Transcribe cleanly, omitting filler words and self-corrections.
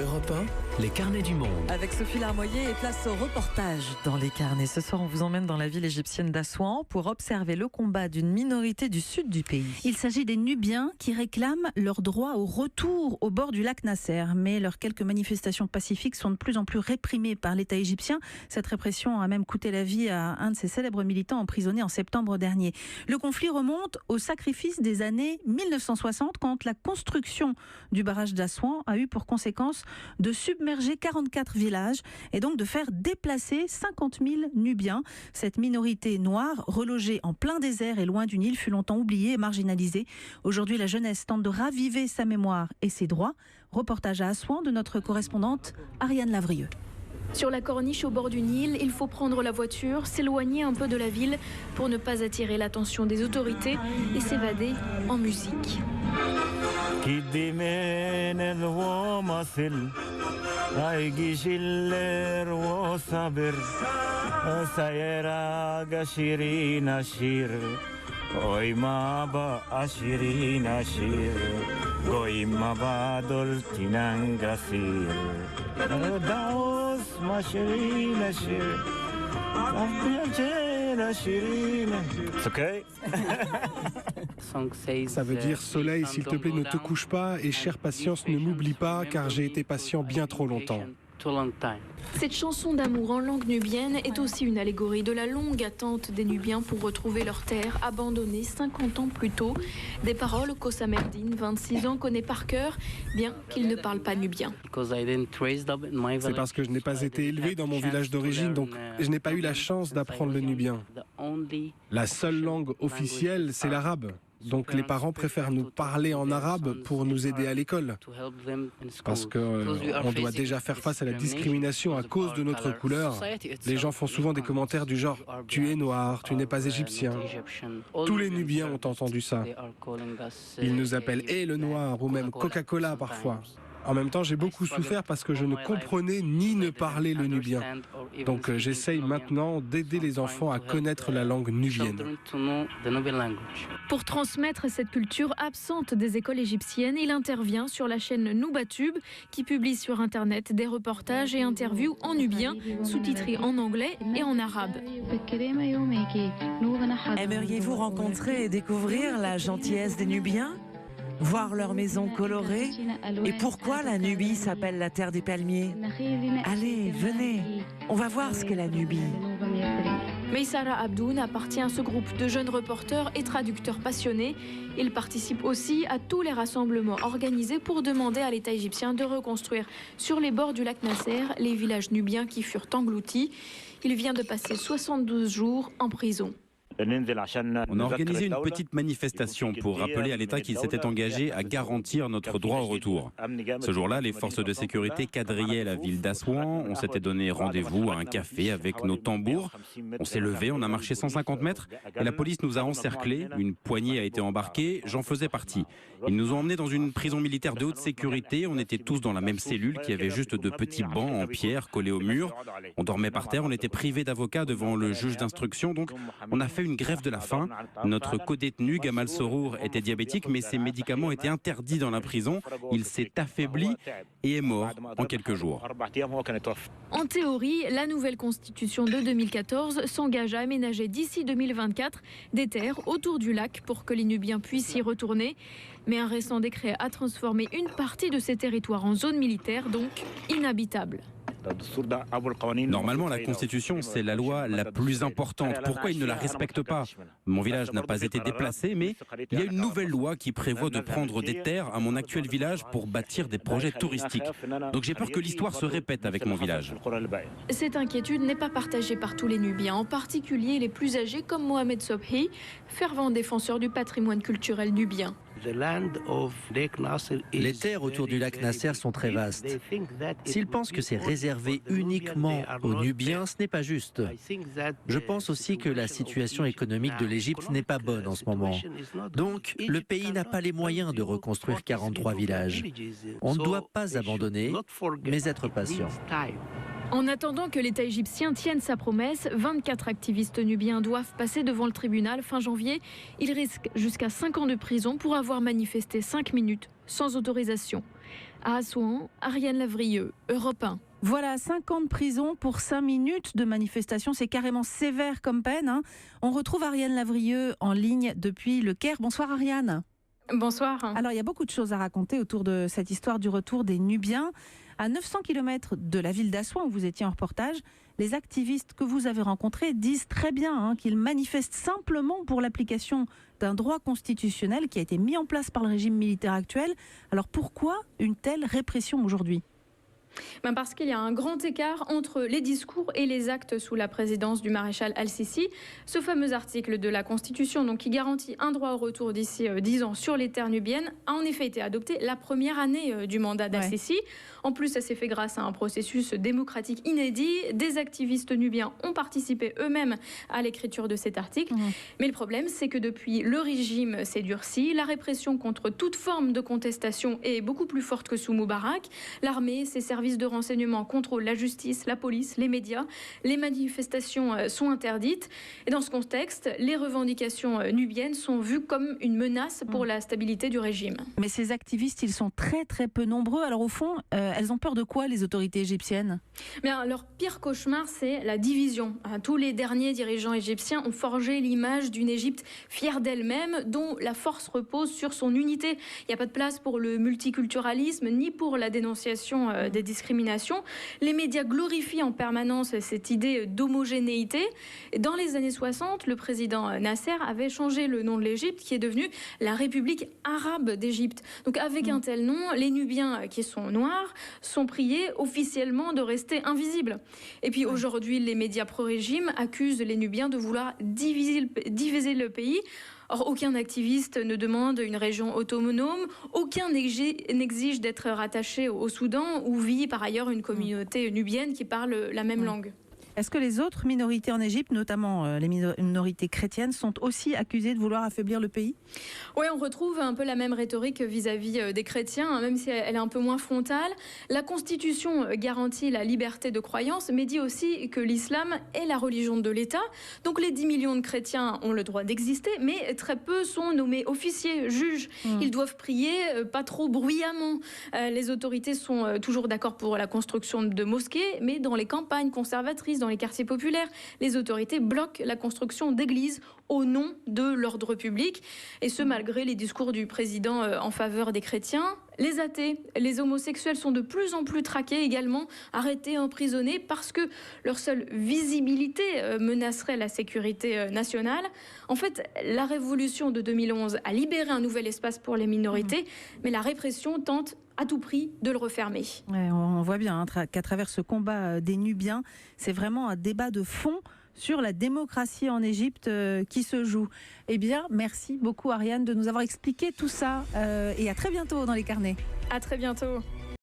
Europe 1, les carnets du monde. Avec Sophie Larmoyer et place au reportage dans les carnets. Ce soir, on vous emmène dans la ville égyptienne d'Assouan pour observer le combat d'une minorité du sud du pays. Il s'agit des Nubiens qui réclament leur droit au retour au bord du lac Nasser. Mais leurs quelques manifestations pacifiques sont de plus en plus réprimées par l'État égyptien. Cette répression a même coûté la vie à un de ses célèbres militants emprisonné en septembre dernier. Le conflit remonte au sacrifice des années 1960 quand la construction du barrage d'Assouan a eu pour conséquence de submerger 44 villages et donc de faire déplacer 50 000 Nubiens. Cette minorité noire, relogée en plein désert et loin du Nil, fut longtemps oubliée et marginalisée. Aujourd'hui, la jeunesse tente de raviver sa mémoire et ses droits. Reportage à Assouan de notre correspondante Ariane Lavrieux. Sur la corniche au bord du Nil, il faut prendre la voiture, s'éloigner un peu de la ville pour ne pas attirer l'attention des autorités et s'évader en musique. Ça veut dire soleil, s'il te plaît, ne te couche pas et chère patience, ne m'oublie pas car j'ai été patient bien trop longtemps. Cette chanson d'amour en langue nubienne est aussi une allégorie de la longue attente des Nubiens pour retrouver leur terre abandonnée 50 ans plus tôt. Des paroles qu'Osamerdine, 26 ans, connaît par cœur, bien qu'il ne parle pas nubien. C'est parce que je n'ai pas été élevé dans mon village d'origine, donc je n'ai pas eu la chance d'apprendre le nubien. La seule langue officielle, c'est l'arabe. Donc les parents préfèrent nous parler en arabe pour nous aider à l'école. Parce qu'on doit déjà faire face à la discrimination à cause de notre couleur. Les gens font souvent des commentaires du genre « tu es noir, tu n'es pas égyptien ». Tous les Nubiens ont entendu ça. Ils nous appellent « eh le noir » ou même « Coca-Cola » parfois. En même temps, j'ai beaucoup souffert parce que je ne comprenais ni ne parlais le nubien. Donc j'essaye maintenant d'aider les enfants à connaître la langue nubienne. Pour transmettre cette culture absente des écoles égyptiennes, il intervient sur la chaîne Noubatube qui publie sur Internet des reportages et interviews en nubien, sous-titrés en anglais et en arabe. Aimeriez-vous rencontrer et découvrir la gentillesse des Nubiens ? Voir leurs maisons colorées et pourquoi la Nubie s'appelle la terre des palmiers. Allez, venez, on va voir ce qu'est la Nubie. Meissara Abdoun appartient à ce groupe de jeunes reporters et traducteurs passionnés. Il participe aussi à tous les rassemblements organisés pour demander à l'État égyptien de reconstruire sur les bords du lac Nasser les villages nubiens qui furent engloutis. Il vient de passer 72 jours en prison. On a organisé une petite manifestation pour rappeler à l'État qu'il s'était engagé à garantir notre droit au retour. Ce jour-là, les forces de sécurité quadrillaient la ville d'Assouan. On s'était donné rendez-vous à un café avec nos tambours. On s'est levé, on a marché 150 mètres et la police nous a encerclés. Une poignée a été embarquée, j'en faisais partie. Ils nous ont emmenés dans une prison militaire de haute sécurité. On était tous dans la même cellule qui avait juste de petits bancs en pierre collés au mur. On dormait par terre, on était privés d'avocats devant le juge d'instruction. Donc on a fait une grève de la faim. Notre co-détenu, Gamal Sorour, était diabétique, mais ses médicaments étaient interdits dans la prison. Il s'est affaibli et est mort en quelques jours. En théorie, la nouvelle constitution de 2014 s'engage à aménager d'ici 2024 des terres autour du lac pour que les Nubiens puissent y retourner. Mais un récent décret a transformé une partie de ces territoires en zone militaire, donc inhabitable. Normalement, la Constitution, c'est la loi la plus importante. Pourquoi ils ne la respectent pas ? Mon village n'a pas été déplacé, mais il y a une nouvelle loi qui prévoit de prendre des terres à mon actuel village pour bâtir des projets touristiques. Donc j'ai peur que l'histoire se répète avec mon village. Cette inquiétude n'est pas partagée par tous les Nubiens, en particulier les plus âgés comme Mohamed Sobhi, fervent défenseur du patrimoine culturel nubien. Les terres autour du lac Nasser sont très vastes. S'ils pensent que c'est réservé uniquement aux Nubiens, ce n'est pas juste. Je pense aussi que la situation économique de l'Égypte n'est pas bonne en ce moment. Donc, le pays n'a pas les moyens de reconstruire 43 villages. On ne doit pas abandonner, mais être patient. En attendant que l'État égyptien tienne sa promesse, 24 activistes nubiens doivent passer devant le tribunal fin janvier. Ils risquent jusqu'à 5 ans de prison pour avoir manifesté 5 minutes sans autorisation. À Assouan, Ariane Lavrieux, Europe 1. Voilà, 5 ans de prison pour 5 minutes de manifestation. C'est carrément sévère comme peine, hein. On retrouve Ariane Lavrieux en ligne depuis le Caire. Bonsoir Ariane. Bonsoir. Alors, il y a beaucoup de choses à raconter autour de cette histoire du retour des Nubiens. À 900 km de la ville d'Assouan, où vous étiez en reportage, les activistes que vous avez rencontrés disent très bien qu'ils manifestent simplement pour l'application d'un droit constitutionnel qui a été mis en place par le régime militaire actuel. Alors, pourquoi une telle répression aujourd'hui ? Parce qu'il y a un grand écart entre les discours et les actes sous la présidence du maréchal Al-Sisi. Ce fameux article de la Constitution qui garantit un droit au retour d'ici 10 ans sur les terres nubiennes a en effet été adopté la première année du mandat d'Al-Sisi. En plus, ça s'est fait grâce à un processus démocratique inédit. Des activistes nubiens ont participé eux-mêmes à l'écriture de cet article. Mais le problème, c'est que depuis, le régime s'est durci. La répression contre toute forme de contestation est beaucoup plus forte que sous Moubarak. L'armée, ses services de renseignement contrôlent la justice, la police, les médias. Les manifestations sont interdites. Et dans ce contexte, les revendications nubiennes sont vues comme une menace pour la stabilité du régime. Mais ces activistes, ils sont très très peu nombreux. Alors au fond, elles ont peur de quoi, les autorités égyptiennes ? Leur pire cauchemar, c'est la division. Tous les derniers dirigeants égyptiens ont forgé l'image d'une Égypte fière d'elle-même, dont la force repose sur son unité. Il n'y a pas de place pour le multiculturalisme, ni pour la dénonciation des discriminations. Les médias glorifient en permanence cette idée d'homogénéité. Dans les années 60, le président Nasser avait changé le nom de l'Égypte, qui est devenu la République arabe d'Égypte. Donc avec un tel nom, les Nubiens qui sont noirs sont priés officiellement de rester invisibles. Et puis aujourd'hui, les médias pro-régime accusent les Nubiens de vouloir diviser le pays. Or, aucun activiste ne demande une région autonome, aucun n'exige d'être rattaché au Soudan, où vit par ailleurs une communauté nubienne qui parle la même langue. Est-ce que les autres minorités en Égypte, notamment les minorités chrétiennes, sont aussi accusées de vouloir affaiblir le pays ? Oui, on retrouve un peu la même rhétorique vis-à-vis des chrétiens, même si elle est un peu moins frontale. La Constitution garantit la liberté de croyance, mais dit aussi que l'islam est la religion de l'État. Donc les 10 millions de chrétiens ont le droit d'exister, mais très peu sont nommés officiers, juges. Ils doivent prier pas trop bruyamment. Les autorités sont toujours d'accord pour la construction de mosquées, mais dans les campagnes conservatrices, dans les quartiers populaires, les autorités bloquent la construction d'églises au nom de l'ordre public. Et ce, malgré les discours du président en faveur des chrétiens. Les athées, les homosexuels sont de plus en plus traqués également, arrêtés, emprisonnés, parce que leur seule visibilité menacerait la sécurité nationale. En fait, la révolution de 2011 a libéré un nouvel espace pour les minorités, mais la répression tente à tout prix de le refermer. Ouais, on voit bien qu'à travers ce combat des Nubiens, c'est vraiment un débat de fond sur la démocratie en Égypte qui se joue. Eh bien, merci beaucoup Ariane de nous avoir expliqué tout ça et à très bientôt dans les carnets. À très bientôt.